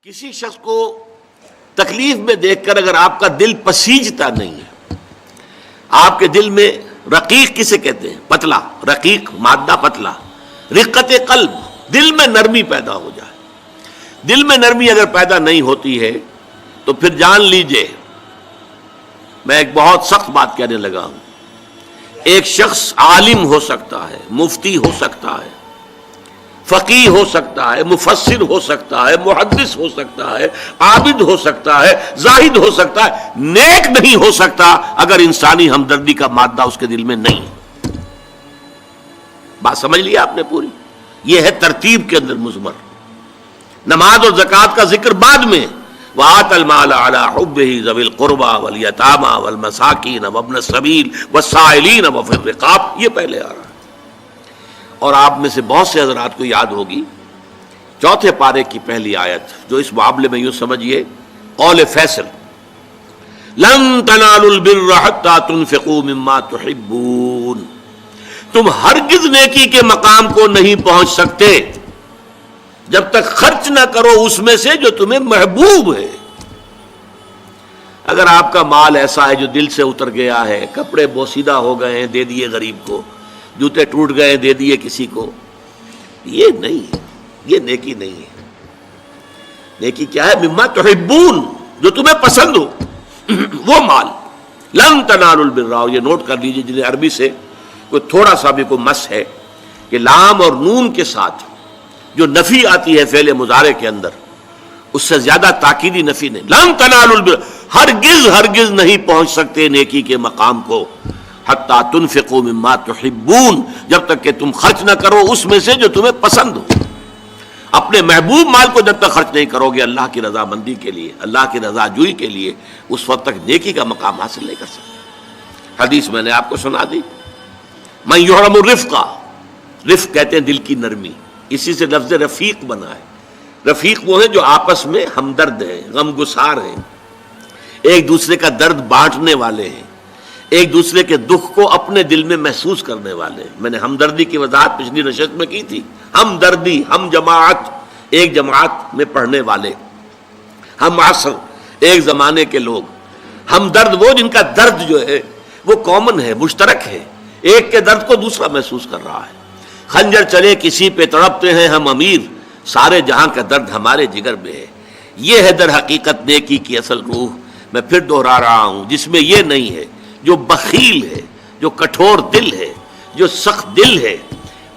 کسی شخص کو تکلیف میں دیکھ کر اگر آپ کا دل پسیجتا نہیں ہے، آپ کے دل میں رقیق کسے کہتے ہیں؟ پتلا، رقیق مادہ پتلا، رقت قلب، دل میں نرمی پیدا ہو جائے. دل میں نرمی اگر پیدا نہیں ہوتی ہے تو پھر جان لیجئے، میں ایک بہت سخت بات کہنے لگا ہوں. ایک شخص عالم ہو سکتا ہے، مفتی ہو سکتا ہے، فقیہ ہو سکتا ہے، مفسر ہو سکتا ہے، محدث ہو سکتا ہے، عابد ہو سکتا ہے، زاہد ہو سکتا ہے، نیک نہیں ہو سکتا اگر انسانی ہمدردی کا مادہ اس کے دل میں نہیں. بات سمجھ لی آپ نے پوری؟ یہ ہے ترتیب کے اندر مضمر. نماز اور زکوٰۃ کا ذکر بعد میں، وَآتَ الْمَالَ عَلَىٰ حُبِّهِ ذَوِي الْقُرْبَىٰ وَالْيَتَامَىٰ وَالْمَسَاكِينَ وَابْنَ السَّبِيلِ وَالسَّائِلِينَ وَفِي الرِّقَابِ، یہ پہلے آ رہا ہے. اور آپ میں سے بہت سے حضرات کو یاد ہوگی چوتھے پارے کی پہلی آیت، جو اس معاملے میں یوں سمجھیے قول فیصل، لَن تَنَالُوا الْبِرَّ حَتَّىٰ تُنْفِقُوا مِمَّا تُحِبُّونَ. تم ہرگز نیکی کے مقام کو نہیں پہنچ سکتے جب تک خرچ نہ کرو اس میں سے جو تمہیں محبوب ہے. اگر آپ کا مال ایسا ہے جو دل سے اتر گیا ہے، کپڑے بوسیدہ ہو گئے ہیں دے دیے غریب کو، جوتے ٹوٹ گئے دے دیے کسی کو، یہ نہیں ہے، یہ نیکی نہیں ہے. نیکی کیا ہے؟ مما تحبون، جو تمہیں پسند ہو وہ مال. لن تنالوا البر، یہ نوٹ کر لیجیے جنہیں عربی سے کوئی تھوڑا سا بھی کوئی مس ہے کہ لام اور نون کے ساتھ جو نفی آتی ہے فعل مضارع کے اندر، اس سے زیادہ تاکیدی نفی نہیں. لن تنالوا البر، ہرگز ہرگز نہیں پہنچ سکتے نیکی کے مقام کو، حتیٰ تنفقوا مما تحبون، جب تک کہ تم خرچ نہ کرو اس میں سے جو تمہیں پسند ہو. اپنے محبوب مال کو جب تک خرچ نہیں کرو گے اللہ کی رضا مندی کے لیے، اللہ کی رضا جوئی کے لیے، اس وقت تک نیکی کا مقام حاصل نہیں کر سکتے. حدیث میں نے آپ کو سنا دی، من یحرم الرفق، رفق کہتے ہیں دل کی نرمی، اسی سے لفظ رفیق بنا ہے. رفیق وہ ہیں جو آپس میں ہمدرد ہیں، غم گسار ہیں، ایک دوسرے کا درد بانٹنے والے ہیں، ایک دوسرے کے دکھ کو اپنے دل میں محسوس کرنے والے. میں نے ہمدردی کی وضاحت پچھلی نشست میں کی تھی. ہمدردی، ہم جماعت، ایک جماعت میں پڑھنے والے، ہم عصر، ایک زمانے کے لوگ. ہمدرد وہ جن کا درد جو ہے وہ کامن ہے، مشترک ہے، ایک کے درد کو دوسرا محسوس کر رہا ہے. خنجر چلے کسی پہ تڑپتے ہیں ہم امیر، سارے جہاں کا درد ہمارے جگر میں ہے. یہ ہے در حقیقت نیکی کی اصل روح. میں پھر دوہرا رہا ہوں، جس میں یہ نہیں ہے، جو بخیل ہے، جو کٹھور دل ہے، جو سخت دل ہے،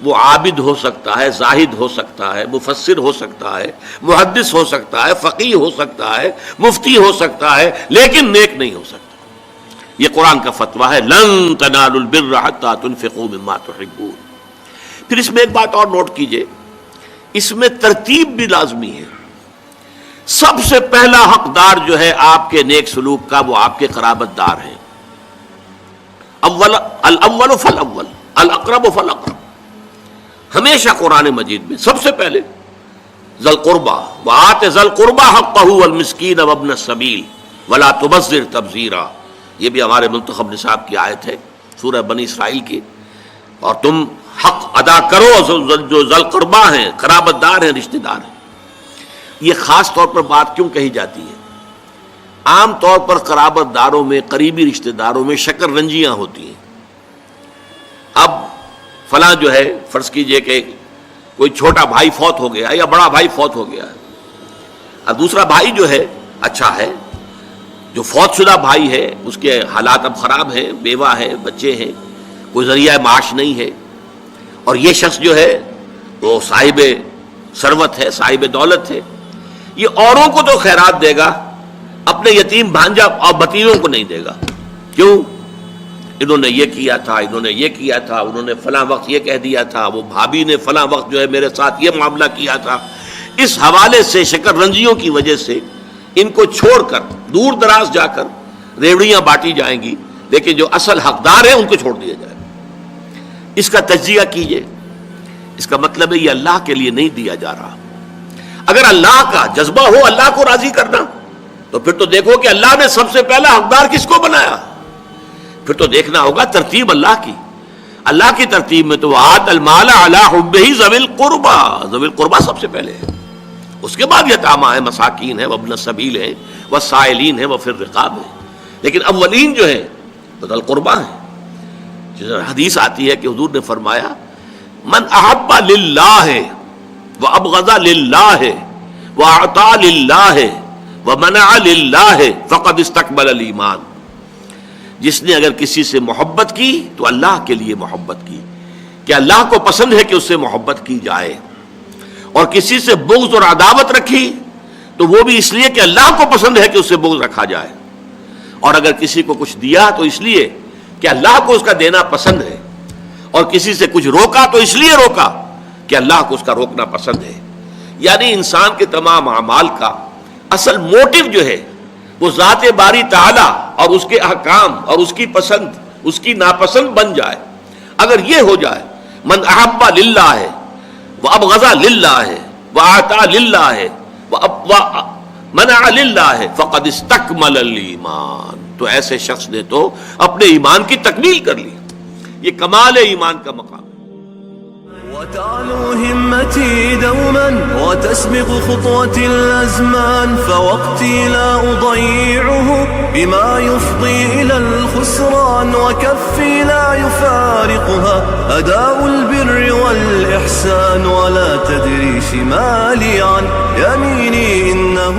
وہ عابد ہو سکتا ہے، زاہد ہو سکتا ہے، مفسر ہو سکتا ہے، محدث ہو سکتا ہے، فقیہ ہو سکتا ہے، مفتی ہو سکتا ہے، لیکن نیک نہیں ہو سکتا. یہ قرآن کا فتویٰ ہے، لن تنالوا البر حتیٰ تنفقوا مما تحبون. پھر اس میں ایک بات اور نوٹ کیجئے، اس میں ترتیب بھی لازمی ہے. سب سے پہلا حقدار جو ہے آپ کے نیک سلوک کا وہ آپ کے قرابت دار ہیں. الاول فالاول، الاقرب فالاقرب. ہمیشہ قرآن مجید میں سب سے پہلے ذی القربیٰ، وآت ذی القربیٰ حقہ والمسکین وابن السبیل ولا تبذر تبذیرا. یہ بھی ہمارے منتخب نصاب کی آیت ہے سورہ بنی اسرائیل کی. اور تم حق ادا کرو جو ذی القربیٰ ہیں، قرابت دار ہیں، رشتہ دار ہیں. یہ خاص طور پر بات کیوں کہی جاتی ہے؟ عام طور پر قرابت داروں میں، قریبی رشتہ داروں میں شکر رنجیاں ہوتی ہیں. اب فلاں جو ہے، فرض کیجئے کہ کوئی چھوٹا بھائی فوت ہو گیا یا بڑا بھائی فوت ہو گیا ہے، اور دوسرا بھائی جو ہے اچھا ہے، جو فوت شدہ بھائی ہے اس کے حالات اب خراب ہیں، بیوہ ہے، بچے ہیں، کوئی ذریعہ معاش نہیں ہے، اور یہ شخص جو ہے وہ صاحب ثروت ہے، صاحب دولت ہے. یہ اوروں کو تو خیرات دے گا، اپنے یتیم بھانجا اور بتیوں کو نہیں دے گا. کیوں؟ انہوں نے یہ کیا تھا، انہوں نے یہ کیا تھا، انہوں نے فلاں وقت یہ کہہ دیا تھا، وہ بھابھی نے فلاں وقت جو ہے میرے ساتھ یہ معاملہ کیا تھا. اس حوالے سے شکر رنجیوں کی وجہ سے ان کو چھوڑ کر دور دراز جا کر ریوڑیاں بانٹی جائیں گی، لیکن جو اصل حقدار ہیں ان کو چھوڑ دیا جائے. اس کا تجزیہ کیجئے. اس کا مطلب ہے یہ اللہ کے لیے نہیں دیا جا رہا. اگر اللہ کا جذبہ ہو اللہ کو راضی کرنا، تو پھر تو دیکھو کہ اللہ نے سب سے پہلا حقدار کس کو بنایا. پھر تو دیکھنا ہوگا ترتیب اللہ کی. اللہ کی ترتیب میں تو وآت المال علی حبہ ذوی القربیٰ، ذوی القربیٰ سب سے پہلے ہے. اس کے بعد یتامہ ہیں، مساکین ہیں، وابن السبیل ہیں، والسائلین ہیں، وفی الرقاب ہیں. لیکن اولین جو ہیں تو ذی القربیٰ ہیں. حدیث آتی ہے کہ حضور نے فرمایا من احب للہ وابغض للہ واعطى للہ ومنع للہ فقد استکمل الایمان. جس نے اگر کسی سے محبت کی تو اللہ کے لیے محبت کی کہ اللہ کو پسند ہے کہ اس سے محبت کی جائے، اور کسی سے بغض اور عداوت رکھی تو وہ بھی اس لیے کہ اللہ کو پسند ہے کہ اس سے بغض رکھا جائے، اور اگر کسی کو کچھ دیا تو اس لیے کہ اللہ کو اس کا دینا پسند ہے، اور کسی سے کچھ روکا تو اس لیے روکا کہ اللہ کو اس کا روکنا پسند ہے. یعنی انسان کے تمام اعمال کا اصل موٹو جو ہے وہ ذات باری تعالی اور اس کے احکام اور اس کی پسند اس کی ناپسند بن جائے. اگر یہ ہو جائے من احب للہ ہے وابغض للہ ہے واعطى للہ ہے ومنع للہ ہے فقد استکمل الایمان، تو ایسے شخص نے تو اپنے ایمان کی تکمیل کر لی. یہ کمال ایمان کا مقام. وتعلو همتي دوما وتسبق خطوتي الأزمان، فوقتي لا أضيعه بما يفضي إلى الخسران، وكفي لا يفارقها أداء البر والإحسان، ولا تدري شمالي عن يميني إنه